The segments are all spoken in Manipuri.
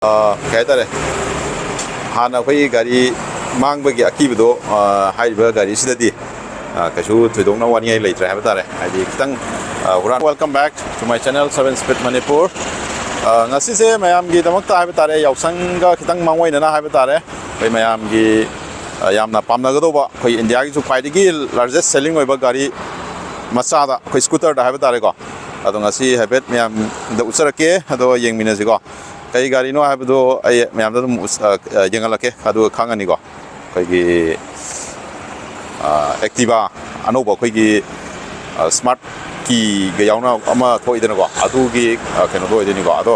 Kaya tare hana koi gari mang bagi Activa haiba gari sidadi kasu tudong na wani ay later have tare adi kitang welcome back to my channel 7 Speed Manipur ngasi se mayam gi damakta have tare yausang ga kitang mangwai na have tare koi mayam gi yamna pamna gado ba koi India gi su gi largest selling oiba gari masada koi scooter da have tare ko ado ngasi have mayam da usarake ado yeng minasi ko kay gari no have do ay mayam da yengalake adu khangani ko koi gi Activa anoba koi gi smart key ga yauna ama thoi dena ko adu gi keno do ideni ko ado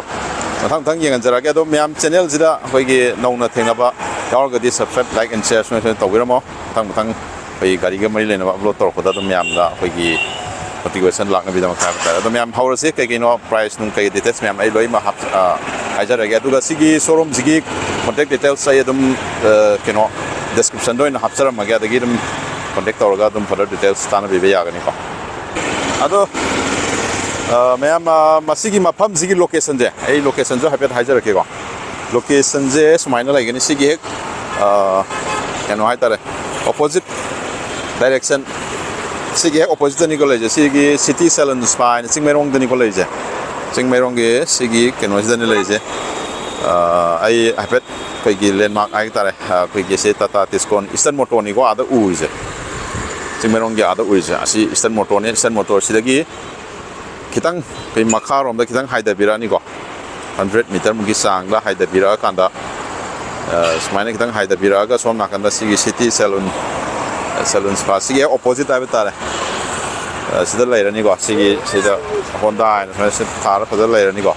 thang yengan jarage ado mayam channel sida koi gi nauna thengaba yaur ga di subscribe like and share so tawiramo thang koi gari ga mari lena upload tor ko da mayam da koi gi motivation lakna bidam ka ta ado mayam hawrase kay no price nung kay details mayam ai loi ma hap ajarage adu ga sigi showroom sigi contact details sai adum keno description do in hapsara magya dagi dum contact tawraga dum further details tana be yagani ko ado mayam masigi mafam sigi location je ai location jo hapet hajarake ko location je sumaina lagani sigi keno hai tare opposite direction sigi opposite ni ko leje sigi city salon spa singmerong ni ko leje singmerong ge sigi keno jani leje ai hapet koi gi landmark ai tare koi gi se tata tiscon eastern motor ni ko ada uise singmerong ge ada uise asi eastern motor sidagi kitang koi makharom da kitang haida birani ko 100 meter mugi sang da haida bira kanda smaina kitang haida bira ga som nakanda sigi city salon spa sigi opposite ai tare sida lairani ko sida Honda na thar phadal lairani ko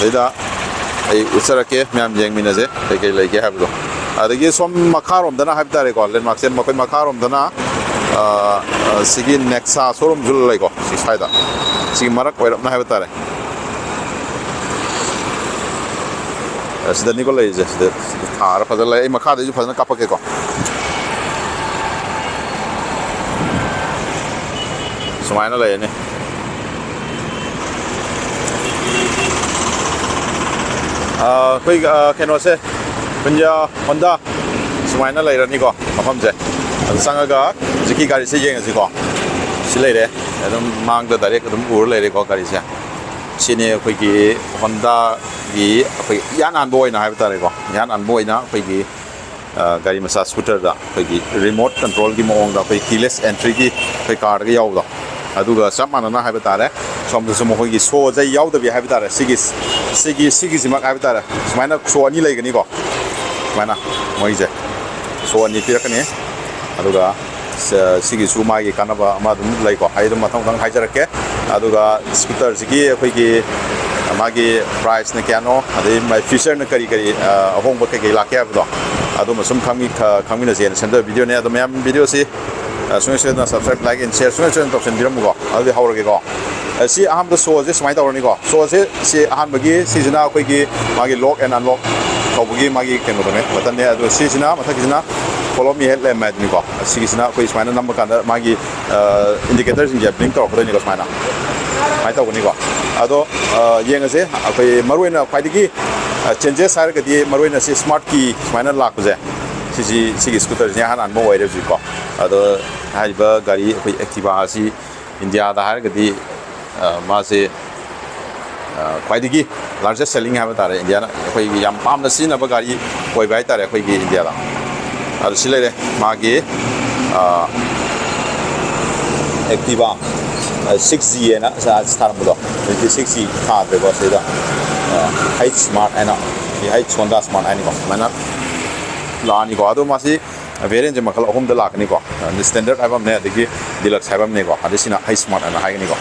sida ai usarake myam jeng minaje kai lege habdo adagi som makharom dana habdare ko len maksen makoi makharom dana sigi nexa showroom jul lai ko si saida sigi marak koirap na habtare sida nikol lai je sida thar phadal lai makha de ju phadana kapake ko sumaina lai ne koi keno se punya Honda sumaina lai rani ko mafam je sangaga jiki gari se yeng ji ko silai re adum mang da direct adum ur lai re ko gari se sine koi gi Honda gi koi yan an boy na ha ta re ko yan an boy na koi gi gari masa scooter da koi gi remote control gi mong da koi keyless entry gi koi car gi yaw da aduga samana na ha ta re som da som koi gi so jai yaw da bi ha ta re sigi simak ha ta re sumaina so ani lai gani ko mana moi je so ani pirakani aduga sigi su ma gi kanaba ma dum lai ko ai dum mathang thang haijarake aduga scooter sigi koi gi magi price na kyano adai my feature na kari ahong ba kai lakya ba adu masum khami na jen sender video ne adu mayam video si sungai na subscribe like and share sungai option biram go adu hawrage go si aham da so je smai tawrani ko so je si aham bagi si jina koi gi magi lock and unlock tawbugi magi keno done matan ne adu si jina mathak jina follow me headlamp mat ni ko si jina koi smai na number kan magi indicator jing je blink taw ko ni ko smai na mai taw ni ko ado yeng ase akoi maruina khaidigi changes har ga di maruina si smart key smai na lak je si scooter ne han an mo wai de ko ado haiba gari koi Activa si India da har ga di ma se khaidigi largest selling ha ba tare India na koi yam pam na sin na ba gari koi bai tare koi gi India da ado silai le ma gi Activa 6G na sa start mo do 6G card de ko se da height smart ana height Honda smart ani ko mana la ni ko ado ma si variant je makal home da lak ni ko standard album ne digi deluxe album ne ko adisina height smart ana hai ni ko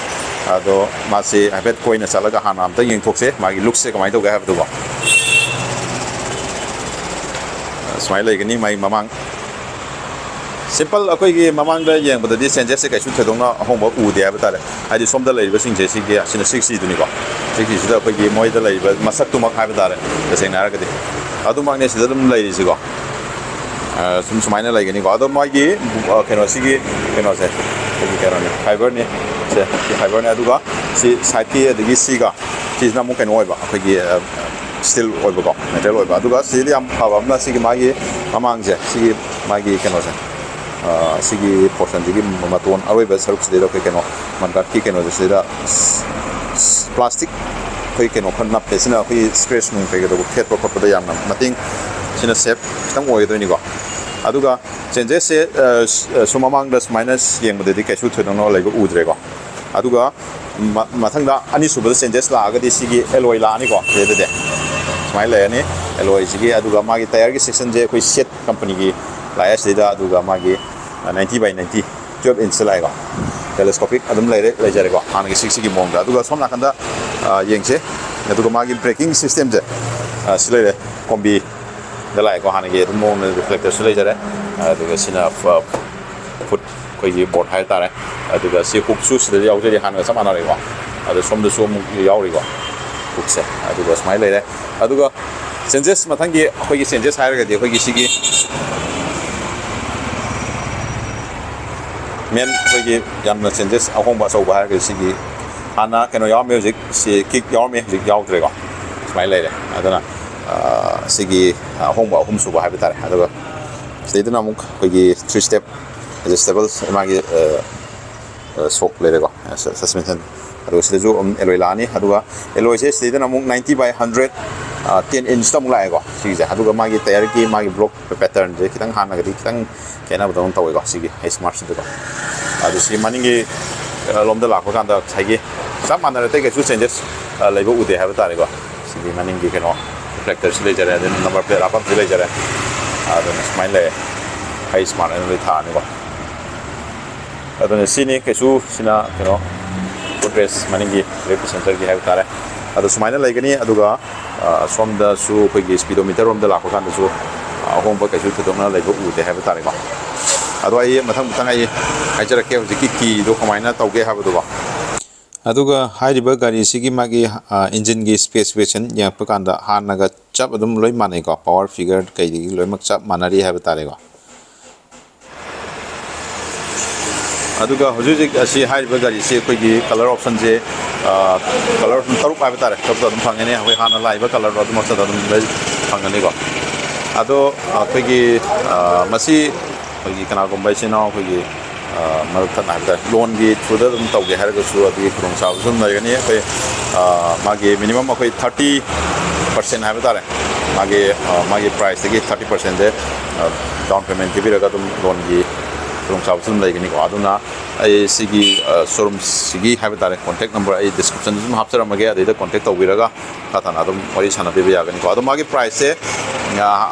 ado ma si habet koi na salaga hanam ta yeng thokse ma gi look se kamai to ga have do ko smile like ni mai mamang simple akoi gi mamang da yeng bada di changes se kai su thedong na hong ba u de ba ta le ai som da lai ba sing je si gi sina 60 du ni ko 60 da akoi gi moi da lai ba masak tu mak ha ba ta le da sing na ra ga di adu mang ne si da dum lai si ko sum sumaina lai ga ni ko adu mai gi keno si gi keno se gi keno ni fiber ni se fiber ni adu ga si side ki da gi si ga ꯁꯤꯁꯤꯅ ꯑꯃꯨꯛ ꯀꯩꯅꯣ ꯑꯣꯏꯕ ꯑꯩꯈꯣꯏꯒꯤ ꯁ꯭ꯇꯤꯜ ꯑꯣꯏꯕꯀꯣ ꯃꯦꯇꯔꯤꯌꯦꯜ ꯑꯣꯏꯕ ꯑꯗꯨꯒ ꯁꯤꯗꯤ ꯌꯥꯝ ꯐꯕ ꯑꯃꯅ ꯁꯤꯒꯤ ꯃꯥꯒꯤ ꯃꯃꯥꯡꯁꯦ ꯁꯤꯒꯤ ꯃꯥꯒꯤ ꯀꯩꯅꯣꯁꯦ ꯁꯤꯒꯤ ꯄꯣꯔꯁꯟꯁꯤꯒꯤ ꯃꯇꯣꯟ ꯑꯔꯣꯏꯕ ꯁꯔꯨꯛꯁꯤꯗꯩꯗ ꯑꯩꯈꯣꯏ ꯀꯩꯅꯣ ꯃꯟꯀꯥꯠꯀꯤ ꯀꯩꯅꯣꯁꯦ ꯁꯤꯗ ꯄ꯭ꯂꯥꯁꯇꯤꯛ ꯑꯩꯈꯣꯏ ꯀꯩꯅꯣ ꯈꯔ ꯅꯞꯄꯦ ꯁꯤꯅ ꯑꯩꯈꯣꯏꯒꯤ ꯁ꯭ꯀ꯭ꯔꯦꯆ ꯅꯨꯡ ꯀꯩꯀꯩꯗꯧꯕ ꯊꯦꯠꯄ ꯈꯣꯠꯄꯗ ꯌꯥꯝꯅ ꯃꯇꯦꯡ ꯁꯤꯅ ꯁꯦꯞ ꯈꯤꯇꯪ ꯑꯣꯏꯒꯗꯣꯏꯅꯤꯀꯣ ꯑꯗꯨꯒ ꯆꯦꯟꯖꯦꯁꯁꯦ ꯁꯨꯝ ꯃꯃꯥꯡꯗ ꯁꯨꯃꯥꯏꯅ ꯌꯦꯡꯕꯗꯗꯤ ꯀꯩꯁꯨ ꯊꯣꯏꯗꯣꯛꯅ ꯂꯩꯕ ꯎꯗ꯭ꯔꯦꯀꯣ ꯑꯗꯨꯒ ꯃꯊꯪꯗ ꯑꯅꯤꯁꯨꯕꯗ ꯆꯦꯟꯖꯦꯁ ꯂꯥꯛꯑꯒꯗꯤ ꯁꯤꯒꯤ ꯑꯦꯂꯣꯏ ꯂꯥꯛꯑꯅꯤꯀꯣ ꯁꯤꯗꯗꯤ ꯁꯨꯃꯥꯏꯅ ꯂꯩꯔꯅꯤ ꯑꯦꯂꯣꯏꯁꯤꯒꯤ ꯑꯗꯨꯒ ꯃꯥꯒꯤ ꯇꯥꯌꯔꯒꯤ ꯁꯦꯛꯁꯟꯁꯦ ꯑꯩꯈꯣꯏ ꯁꯦꯠ ꯀꯝꯄꯅꯤꯒꯤ ꯂꯥꯛꯑꯦ ꯁꯤꯗ ꯑꯗꯨꯒ ꯃꯥꯒꯤ 90/90 12 ꯏꯟꯆ ꯂꯥꯛꯑꯦꯀꯣ ꯇꯦꯂꯦꯁꯀꯣꯄꯤꯛ ꯑꯗꯨꯝ ꯂꯩꯖꯔꯦꯀꯣ ꯍꯥꯟꯅꯒꯤ ꯁꯤꯒꯤ ꯃꯑꯣꯡꯗ ꯑꯗꯨꯒ ꯁꯣꯝ ꯅꯥꯀꯟꯗ ꯌꯦꯡꯁꯦ ꯑꯗꯨꯒ ꯃꯥꯒꯤ ꯕ꯭ꯔꯦꯀꯤꯡ ꯁꯤꯁꯇꯦꯝꯁꯦ ꯁꯤ ꯂꯩꯔꯦ ꯀꯣꯝꯕꯤꯗ ꯂꯥꯛꯑꯦꯀꯣ ꯍꯥꯟꯅꯒꯤ ꯑꯗꯨꯝ ꯃꯑꯣꯡꯗ ꯔꯤꯐ꯭ꯂꯦꯛꯇꯔꯁꯨ ꯂꯩꯖꯔꯦ ꯑꯗꯨꯒ ꯁꯤꯅ ꯐꯨꯠ ꯑꯩꯈꯣꯏꯒꯤ ꯕꯣꯔꯠ ꯍꯥꯏ ꯇꯥꯔꯦ ꯑꯗꯨꯒ ꯁꯤ ꯍꯨꯛꯁꯨ ꯁꯤꯗ ꯌꯥꯎꯖꯔꯤ ꯍꯥꯟꯅꯒ ꯆꯞ ꯃꯥꯟꯅꯔꯦꯀꯣ ꯑꯗꯣ ꯁꯣꯝꯗꯁꯨ ꯑꯃꯨꯛ ꯌꯥꯎꯔꯤꯀꯣ ꯍꯨꯛꯁꯦ ꯑꯗꯨꯒ ꯁꯨꯃꯥꯏꯅ ꯂꯩꯔꯦ ꯑꯗꯨꯒ ꯆꯦꯟꯖꯦꯁ ꯃꯊꯪꯒꯤ ꯑꯩꯈꯣꯏꯒꯤ ꯆꯦꯟꯖꯦꯁ ꯍꯥꯏꯔꯒꯗꯤ ꯑꯩꯈꯣꯏꯒꯤ ꯁꯤꯒꯤ ꯃꯦꯟ ꯑꯩꯈꯣꯏꯒꯤ ꯌꯥꯝꯅ ꯆꯦꯟꯖꯦꯁ ꯑꯍꯣꯡꯕ ꯑꯆꯧꯕ ꯍꯥꯏꯔꯒꯗꯤ ꯁꯤꯒꯤ ꯍꯥꯟꯅ ꯀꯩꯅꯣ ꯌꯥꯎꯔꯝꯃꯦ ꯍꯧꯖꯤꯛ ꯁꯤ ꯀꯤꯛ ꯌꯥꯎꯔꯝꯃꯦ ꯍꯧꯖꯤꯛ ꯌꯥꯎꯗ꯭ꯔꯦꯀꯣ ꯁꯨꯃꯥꯏꯅ ꯂꯩꯔꯦ ꯑꯗꯨꯅ ꯁꯤꯒꯤ ꯑꯍꯣꯡꯕ ꯑꯍꯨꯝꯁꯨꯕ ꯍꯥꯏꯕ ꯇꯥꯔꯦ ꯑꯗꯨꯒ ꯁꯤꯗꯩꯗꯅ ꯑꯃꯨꯛ ꯑꯩꯈꯣꯏꯒꯤ 3 ꯁ꯭ꯇꯦꯞ ꯑꯦꯗꯖꯁꯇꯦꯕꯜ ꯃꯥꯒꯤ ꯁꯣꯛ ꯂꯩꯔꯦꯀꯣ ꯁꯁꯄꯦꯟꯁꯟ ꯑꯗꯨꯒ ꯁꯤꯗꯁꯨ ꯑꯦꯂꯣꯏ ꯂꯥꯛꯑꯅꯤ ꯑꯗꯨꯒ ꯑꯦꯂꯣꯏꯁꯦ ꯁꯤꯗꯩꯗꯅ ꯑꯃꯨꯛ 90/100 10 ꯏꯟꯆꯇ ꯑꯃꯨꯛ ꯂꯥꯛꯑꯦꯀꯣ ꯁꯤꯒꯤꯁꯦ ꯑꯗꯨꯒ ꯃꯥꯒꯤ ꯇꯥꯌꯔꯒꯤ ꯃꯥꯒꯤ ꯕ꯭ꯂꯣꯛ ꯄꯦꯇꯔꯟꯁꯦ ꯈꯤꯇꯪ ꯍꯥꯟꯅꯒꯗꯤ ꯈꯤꯇꯪ ꯈꯦꯠꯅꯕꯗꯧꯅ ꯇꯧꯋꯦꯀꯣ ꯁꯤꯒꯤ ꯁ꯭ꯃꯥꯔꯠꯁꯤꯗꯀꯣ ꯑꯗꯨ ꯁꯤ ꯃꯅꯤꯡꯒꯤ ꯂꯣꯝꯗ ꯂꯥꯛꯄ ꯀꯥꯟꯗ ꯉꯁꯥꯏꯒꯤ ꯆꯞ ꯃꯥꯟꯅꯔꯦ ꯑꯇꯩ ꯀꯩꯁꯨ ꯆꯦꯟꯖꯦꯁ ꯂꯩꯕ ꯎꯗꯦ ꯍꯥꯏꯕ ꯇꯥꯔꯦꯀꯣ ꯁꯤꯒꯤ ꯃꯅꯤꯡꯒꯤ ꯀꯩꯅꯣ ꯔꯤꯐ꯭ꯂꯦꯛꯇꯔꯁꯤ ꯂꯩꯖꯔꯦ ꯑꯗꯨꯅ ꯅꯝꯕꯔ ꯄ꯭ꯂꯦꯠ ꯍꯥꯞꯐꯝꯁꯨ ꯂꯩꯖꯔꯦ ꯑꯗꯨꯅ ꯁꯨꯃꯥꯏꯅ ꯂꯩꯔꯦ ꯑꯩ ꯁ꯭ꯃꯥꯔꯠ ꯑꯅ ꯂꯣꯏ ꯊꯥꯔꯅꯤꯀꯣ ꯑꯗꯨꯅ ꯁꯤꯅꯤ ꯀꯩꯁꯨ ꯁꯤꯅ ꯀꯩꯅꯣ ꯐꯨꯠꯔꯦꯁ ꯃꯅꯤꯡꯒꯤ ꯂꯦꯞ ꯁꯦꯟꯁꯔꯒꯤ ꯍꯥꯏꯕ ꯇꯥꯔꯦ ꯑꯗꯣ ꯁꯨꯃꯥꯏꯅ ꯂꯩꯒꯅꯤ ꯑꯗꯨꯒ ꯁꯣꯝꯗꯁꯨ ꯑꯩꯈꯣꯏꯒꯤ ꯁ꯭ꯄꯤꯗꯣꯃꯤꯇꯔ ꯔꯣꯝꯗ ꯂꯥꯛꯄ ꯀꯥꯟꯗꯁꯨ ꯑꯍꯣꯡꯕ ꯀꯩꯁꯨ ꯊꯣꯏꯗꯣꯛꯅ ꯂꯩꯕ ꯎꯗꯦ ꯍꯥꯏꯕ ꯇꯥꯔꯦꯀꯣ ꯑꯗꯣ ꯑꯩ ꯃꯊꯪ ꯑꯩ ꯍꯥꯏꯖꯔꯛꯀꯦ ꯍꯧꯖꯤꯛꯀꯤ ꯀꯤꯗꯣ ꯀꯃꯥꯏꯅ ꯇꯧꯒꯦ ꯍꯥꯏꯕꯗꯨꯀꯣ ꯑꯗꯨꯒ ꯍꯥꯏꯔꯤꯕ ꯒꯥꯔꯤꯁꯤꯒꯤ ꯃꯥꯒꯤ ꯏꯟꯖꯤꯟꯒꯤ ꯁ꯭ꯄꯦꯁꯤꯐꯤꯀꯦꯁꯟ ꯌꯦꯡꯉꯛꯄ ꯀꯥꯟꯗ ꯍꯥꯟꯅꯒ ꯆꯞ ꯑꯗꯨꯝ ꯂꯣꯏ ꯃꯥꯟꯅꯩꯀꯣ ꯄꯋꯥꯔ ꯐꯤꯒꯔ ꯀꯩꯗꯒꯤ ꯂꯣꯏꯅꯃꯛ ꯆꯞ ꯃꯥꯟꯅꯔꯤ ꯍꯥꯏꯕ ꯇꯥꯔꯦꯀꯣ ꯑꯗꯨꯒ ꯍꯧꯖꯤꯛ ꯑꯁꯤ ꯍꯥꯏꯔꯤꯕ ꯒꯥꯔꯤꯁꯤ ꯑꯩꯈꯣꯏꯒꯤ ꯀꯂꯔ ꯑꯣꯞꯁꯟꯁꯦ ꯀꯂꯔ 6 ꯍꯥꯏꯕ ꯇꯥꯔꯦ 6 ꯑꯗꯨꯝ ꯐꯪꯒꯅꯤ ꯑꯩꯈꯣꯏ ꯍꯥꯟꯅ ꯂꯥꯛꯏꯕ ꯀꯂꯔꯗꯣ ꯑꯗꯨꯃꯛꯇꯗ ꯑꯗꯨꯝ ꯐꯪꯒꯅꯤꯀꯣ ꯑꯗꯣ ꯑꯩꯈꯣꯏꯒꯤ ꯃꯁꯤ ꯑꯩꯈꯣꯏꯒꯤ ꯀꯅꯥꯒꯨꯝꯕ ꯏꯆꯤꯟ ꯏꯅꯥꯎ ꯑꯩꯈꯣꯏꯒꯤ ꯃꯔꯛ ꯊꯠꯅ ꯍꯥꯏꯕ ꯇꯥꯔꯦ ꯂꯣꯟꯒꯤ ꯊ꯭ꯔꯨꯗ ꯑꯗꯨꯝ ꯇꯧꯒꯦ ꯍꯥꯏꯔꯒꯁꯨ ꯑꯗꯨꯒꯤ ꯈꯨꯗꯣꯡꯆꯥꯕꯁꯨ ꯑꯗꯨꯝ ꯂꯩꯒꯅꯤ ꯑꯩꯈꯣꯏ ꯃꯥꯒꯤ ꯃꯤꯅꯤꯃꯝ ꯑꯩꯈꯣꯏ 30% ꯍꯥꯏꯕ ꯇꯥꯔꯦ ꯃꯥꯒꯤ ꯄ꯭ꯔꯥꯏꯁꯇꯒꯤ 30%ꯁꯦ ꯗꯥꯎꯟ ꯄꯦꯃꯦꯟ ꯄꯤꯕꯤꯔꯒ ꯑꯗꯨꯝ ꯂꯣꯟꯒꯤ ꯈꯨꯗꯣꯡꯆꯥꯕꯁꯨ ꯑꯗꯨꯝ ꯂꯩꯒꯅꯤꯀꯣ ꯑꯗꯨꯅ ꯑꯩ ꯁꯤꯒꯤ ꯁꯣꯔꯨꯝꯁꯤꯒꯤ ꯍꯥꯏꯕ ꯇꯥꯔꯦ ꯀꯣꯟꯇꯦꯛ ꯅꯝꯕꯔ ꯑꯩ ꯗꯤꯁꯀ꯭ꯔꯤꯞꯁꯟꯗ ꯑꯗꯨꯝ ꯍꯥꯞꯆꯔꯝꯃꯒꯦ ꯑꯗꯩꯗ ꯀꯣꯟꯇꯦꯛ ꯇꯧꯕꯤꯔꯒ ꯃꯈꯥ ꯇꯥꯅ ꯑꯗꯨꯝ ꯋꯥꯔꯤ ꯁꯥꯟꯅꯕꯤꯕ ꯌꯥꯒꯅꯤꯀꯣ ꯑꯗꯣ ꯃꯥꯒꯤ ꯄ꯭ꯔꯥꯏꯁꯁꯦ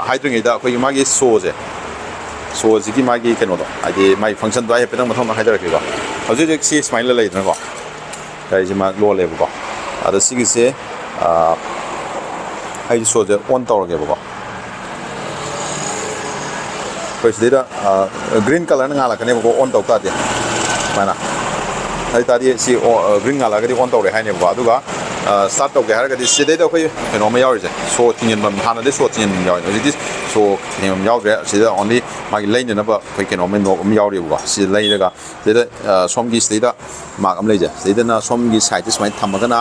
ꯍꯥꯏꯗ꯭ꯔꯤꯉꯩꯗ ꯑꯩꯈꯣꯏꯒꯤ ꯃꯥꯒꯤ ꯁꯣꯁꯤꯒꯤ ꯃꯥꯒꯤ ꯀꯩꯅꯣꯗꯣ ꯍꯥꯏꯗꯤ ꯃꯥꯒꯤ ꯐꯪꯁꯟꯗꯣ ꯑꯩ ꯍꯥꯏꯐꯦꯠꯇꯪ ꯃꯊꯪ ꯍꯥꯏꯖꯔꯛꯀꯦꯀꯣ ꯍꯧꯖꯤꯛ ꯁꯤ ꯁꯨꯃꯥꯏꯅ ꯂꯩꯗꯅꯀꯣ ꯒꯥꯔꯤꯁꯤ ꯃꯥ ꯂꯣꯜꯂꯦꯕꯀꯣ ꯑꯗꯣ ꯁꯤꯒꯤꯁꯦ ꯑꯩ ꯁꯣꯁꯦ ꯑꯣꯟ ꯇꯧꯔꯒꯦꯕꯀꯣ ꯑꯩꯈꯣꯏ ꯁꯤꯗꯩꯗ ꯒ꯭ꯔꯤꯟ ꯀꯂꯔꯅ ꯉꯥꯜꯂꯛꯀꯅꯦꯕꯀꯣ ꯑꯣꯟ ꯇꯧ ꯇꯥꯔꯗꯤ ꯁꯨꯃꯥꯏꯅ ꯑꯗꯨ ꯇꯥꯔꯗꯤ ꯁꯤ ꯒ꯭ꯔꯤꯟ ꯉꯥꯜꯂꯛꯑꯒꯗꯤ ꯑꯣꯟ ꯇꯧꯔꯦ ꯍꯥꯏꯅꯦꯕꯀꯣ ꯑꯗꯨꯒ ꯁ꯭ꯇꯥꯔꯠ ꯇꯧꯒꯦ ꯍꯥꯏꯔꯒꯗꯤ ꯁꯤꯗꯩꯗ ꯑꯩꯈꯣꯏ ꯀꯩꯅꯣꯝꯃ ꯌꯥꯎꯔꯤꯁꯦ ꯁꯣ ꯊꯤꯡꯖꯤꯟꯐꯝ ꯍꯥꯟꯅꯗꯤ ꯁꯣ ꯊꯤꯡꯖꯤꯟꯐꯝ ꯌꯥꯎꯋꯦ ꯍꯧꯖꯤꯛꯇꯤ ꯁꯣ ꯊꯤꯡꯖꯤꯟꯐꯝ ꯌꯥꯎꯗ꯭ꯔꯦ ꯁꯤꯗ ꯑꯣꯟꯂꯤ ꯃꯥꯒꯤ ꯂꯩꯅꯅꯕ ꯑꯩꯈꯣꯏ ꯀꯩꯅꯣꯝꯃ ꯅꯣꯞ ꯑꯃ ꯌꯥꯎꯔꯤꯕꯀꯣ ꯁꯤꯗ ꯂꯩꯔꯒ ꯁꯤꯗꯩꯗ ꯁꯣꯝꯒꯤ ꯁꯤꯗꯩꯗ ꯃꯥꯔꯛ ꯑꯃ ꯂꯩꯖꯩ ꯁꯤꯗꯩꯗꯅ ꯁꯣꯝꯒꯤ ꯁꯥꯏꯗꯇ ꯁꯨꯃꯥꯏꯅ ꯊꯝꯃꯒꯅ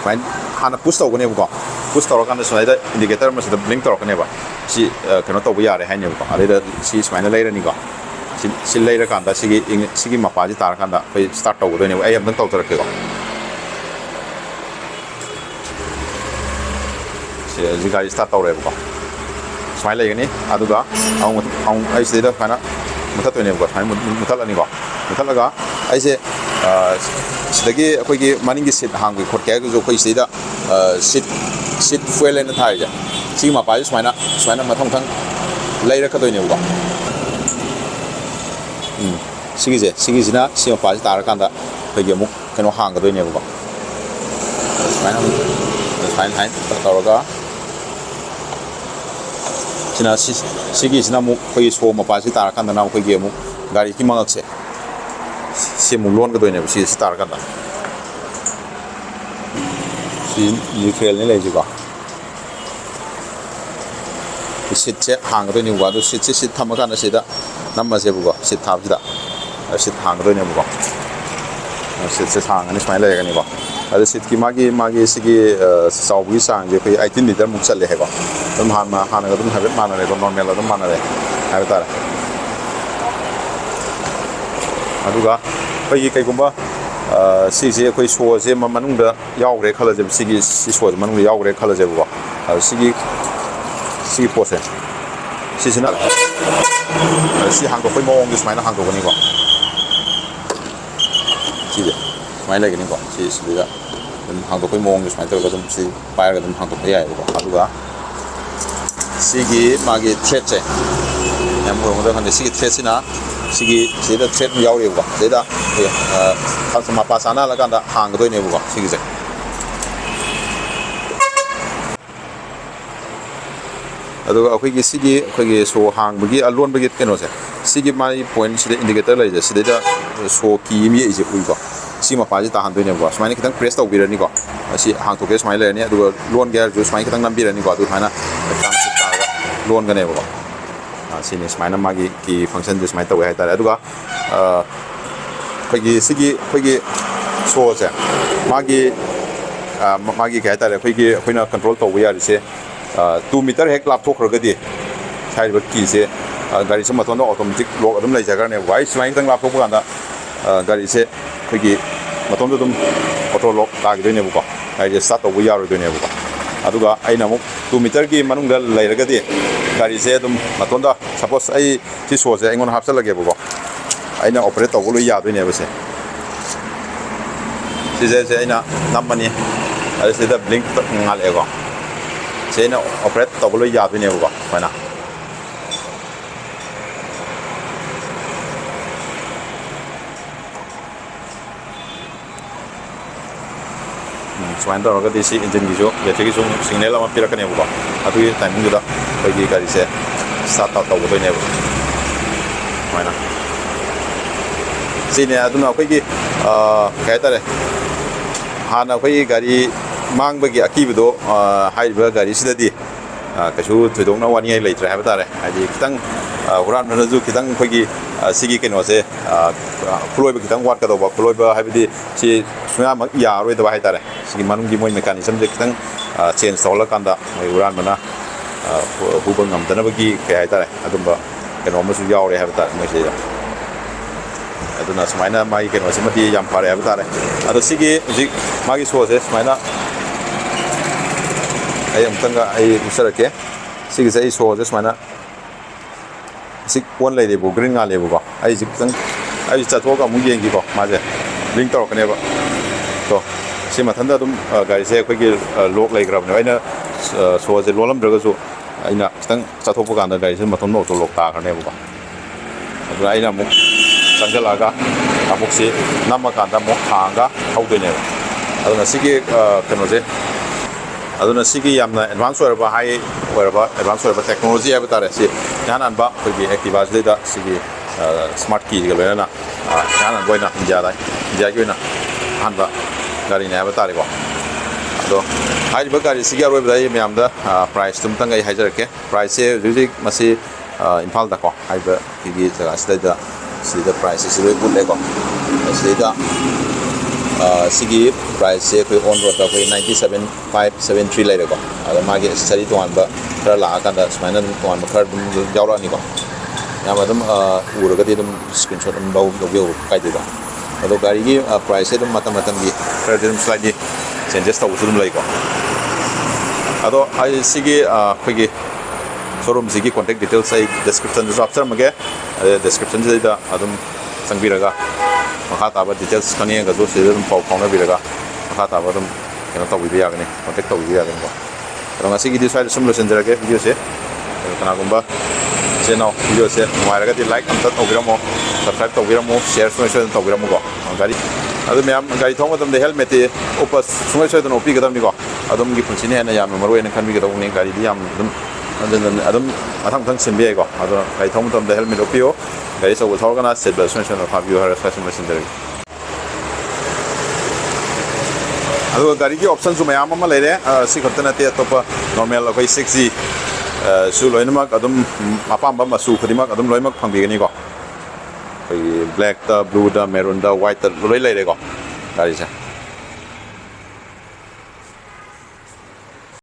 ꯁꯨꯃꯥꯏꯅ ꯍꯥꯟꯅ ꯄꯨꯁ ꯇꯧꯒꯅꯦꯕꯀꯣ ꯄꯨꯁ ꯇꯧꯔꯀꯥꯟꯗ ꯁꯨꯃꯥꯏꯅ ꯏꯟꯗꯤꯀꯦꯇꯔ ꯑꯃ ꯁꯤꯗ ꯕ꯭ꯂꯤꯡ ꯇꯧꯔꯛꯀꯅꯦꯕ ꯁꯤ ꯀꯩꯅꯣ ꯇꯧꯕ ꯌꯥꯔꯦ ꯍꯥꯏꯅꯦꯕꯀꯣ ꯑꯗꯩꯗ ꯁꯤ ꯁꯨꯃꯥꯏꯅ ꯂꯩꯔꯅꯤꯀꯣ ꯁꯤ ꯂꯩꯔꯀꯥꯟꯗ ꯁꯤꯒꯤ ꯃꯄꯥꯁꯤ ꯇꯥꯔꯀꯥꯟꯗ ꯑꯩꯈꯣꯏ ꯁ꯭ꯇꯥꯔꯠ ꯇꯧꯒꯗꯣꯏꯅꯦꯕ ꯑꯩ ꯑꯝꯇꯪ ꯇꯧꯖꯔꯛꯀꯦꯀꯣ ꯁꯤ ꯒꯥꯔꯤ ꯁ꯭ꯇꯥꯔꯠ ꯇꯧꯔꯦꯕꯀꯣ ꯁꯨꯃꯥꯏꯅ ꯂꯩꯒꯅꯤ ꯑꯗꯨꯒ ꯑꯃꯨꯛ ꯑꯩ ꯁꯤꯗꯩꯗ ꯁꯨꯃꯥꯏꯅ ꯃꯨꯊꯠꯇꯣꯏꯅꯦꯕꯀꯣ ꯁꯨꯃꯥꯏꯅ ꯃꯨꯊꯠꯂꯅꯤꯀꯣ ꯃꯨꯊꯠꯂꯒ ꯑꯩꯁꯦ ꯁꯤꯗꯒꯤ ꯑꯩꯈꯣꯏꯒꯤ ꯃꯅꯤꯡꯒꯤ ꯁꯤꯠ ꯍꯥꯡꯒꯦ ꯈꯣꯠꯀꯦ ꯍꯥꯏꯔꯒꯁꯨ ꯑꯩꯈꯣꯏ ꯁꯤꯗꯩꯗ ꯁꯤꯠ ꯐꯨꯌꯦꯜ ꯍꯥꯏꯅ ꯊꯥꯔꯤꯁꯦ ꯁꯤꯒꯤ ꯃꯄꯥꯁꯦ ꯁꯨꯃꯥꯏꯅ ꯃꯊꯪ ꯂꯩꯔꯛꯀꯗꯣꯏꯅꯦꯕꯀꯣ ꯁꯤꯒꯤꯁꯤꯅ ꯁꯤ ꯃꯄꯥꯁꯤ ꯇꯥꯔꯀꯥꯟꯗ ꯑꯩꯈꯣꯏꯒꯤ ꯑꯃꯨꯛ ꯀꯩꯅꯣ ꯍꯥꯡꯒꯗꯣꯏꯅꯦꯕꯀꯣ ꯁꯨꯃꯥꯏꯅ ꯇꯧꯔꯒ ꯁꯤꯒꯤꯁꯤꯅ ꯑꯃꯨꯛ ꯑꯩꯈꯣꯏꯒꯤ ꯁꯣ ꯃꯄꯥꯁꯤ ꯇꯥꯔꯀꯥꯟꯗꯅ ꯑꯩꯈꯣꯏꯒꯤ ꯑꯃꯨꯛ ꯒꯥꯔꯤꯒꯤ ꯃꯉꯛꯁꯦ ꯁꯤ ꯑꯃꯨꯛ ꯂꯣꯟꯒꯗꯣꯏꯅꯦꯕ ꯁꯤ ꯇꯥꯔꯀꯥꯟꯗ ꯁꯤ ꯅ꯭ꯌꯨꯇ꯭ꯔꯦꯜꯅꯤ ꯂꯩꯔꯤꯁꯤꯀꯣ ꯁꯤꯠꯁꯦ ꯍꯥꯡꯒꯗꯣꯏꯅꯦꯕꯀꯣ ꯑꯗꯨ ꯁꯤꯠ ꯊꯝꯃꯀꯥꯟꯗ ꯁꯤꯗ ꯅꯝꯃꯁꯦꯕꯀꯣ ꯁꯤꯠ ꯊꯥꯕꯁꯤꯗ ꯁꯤꯠ ꯍꯥꯡꯒꯗꯣꯏꯅꯦꯕꯀꯣ ꯁꯤꯠꯁꯦ ꯍꯥꯡꯒꯅꯤ ꯁꯨꯃꯥꯏꯅ ꯂꯩꯔꯒꯅꯤꯀꯣ ada seat ki magi sigi saubi sang je koi 18 liter muk challe hai ko dum han ga dum habit mana le ko normal dum mana le hai ta aduga koi kai gumba si koi so je manung da yaw re khala je sigi si so manung yaw re khala je bo sigi pose si sina si hang ko koi mong ju smai na hang ko ni ko si je smai la ni ko si da hang ko koi mong ju smai to ko dum si pai ga dum hang ko ya ko aduga sigi magi thread je nam ko da kan sigi thread sina sigi da thread yaw re ko da kan sama pasana la kan da hang do ni ko sigi je aduga akhoi sigi so hang bagi alon bagi keno se sigi mai point sida indicator lai je sida so ki mi je ui ko si ma pa ji ta han do ne ko smai ni kitang press to bi ra ni ko si hang to ke smai le ni aduga lon ge ju smai kitang nam bi ra ni ko adu phana kan si ta ga lon ga ne ko si ni smai na ma ki function ju smai to hai ta aduga sigi so se magi ga ta le khoina control to wi ya ri se 2 meter hek lap thok ragadi sai ba ki se gari se maton automatic lock adum lai jagar ne wai swing tang lap thok ba da gari se khigi maton dum auto lock ta gi ne bu ko gari start to ya ro ne bu ko aduga aina mu 2 meter gi manung da lai ragadi gari se dum maton da suppose ai ti so se engon hapsal lage bu ko aina operate to lo ya do ne ba se se aina namani ai se da blink ngal ego Saya nak operate tak boleh ya punya buka mana. Selain itu, orang di engine gizo, ya jadi signal lama pira kan ya buka. Atau ini timing juga bagi kali saya start tak boleh ni buka. Mana. Sini ada tu nak pergi kayak tadi. Hana pergi kali mang bagi Activa do hai ba gari sida di ka chu thudong na wani ai leitre ha ba tare ai kitang Huranba na ju kitang phagi sigi keno se khuloi ba kitang wat ka do ba khuloi ba hai bi si suya mak ya roi da ba hai tare sigi manung gi moi mechanism je kitang change sola kanda Huranba na hu ba ngam dana ba gi ka hai tare adum ba keno ma su yaw re ha ba tare moi se aduna smaina mai keno se mati yam pare ha ba tare ado sigi ji magi so se smaina ai amtanga ai usara ke sigi sai so just mana sik one lai lebu green nga lebu ba ai sik tang ai cha thoga mu yeng gi ko ma je link tor kane ba to si ma thanda dum gari se khoi gi lok lai grab ne aina so je lolam draga su aina tang cha thopu kan da gari se ma thon no to lok ta kane ba adu aina mu sangjala ga amuk si namma kan da mu hanga hau de ne adu na sigi kano je aduna sigi yamna advance or ba high or ba advance or ba technology aba tare si yanan ba khoi Activa da sigi smart key ga lena yanan boina jada jagi na han ba gari ne aba tare ko ado hai ba gari sigi aro ba me amda price tum tang ai hajar ke price se music masi impal da ko hai ba gi jaga sida price se re bul le ko sida sigi price se koi on road da koi 97573 lai ko ada magi accessory to an ba kar la kan da smaina to an kar dum jawra ni ko ya ma dum ura ga dum screenshot dum do yo kai de da ado gari gi price se dum matam gi kar dum slightly changes to dum lai ko ado ai sigi koi gi showroom sigi contact details sai description da drop mage description da adum sangbiraga makha taba details kani ga zo se dum pau phone biraga makha taba dum kena to bi ya gani contact to bi ya gani ko ro ngasi gi disai sum lo sendera ke video se kana gumba se no video se mai ga di like am tat obiramo subscribe to obiramo share so to obiramo ko gari adu me am gari thong dum de helmet e opas sungai so dum opi ga dum ni ko adum gi punchine na yam maro en kan bi ga dum ni gari di yam dum adum mathang thang simbe ko adu gari thong dum de helmet opio gari so thor kana set ba so review har fashion sendera adu gari gi option su mayam ma lere si khotna te top normal koi 6G su loinak adum apamba masu khodimak adum loimak phangbi gani ko koi black da blue da maroon da white da loi lere ko gari sa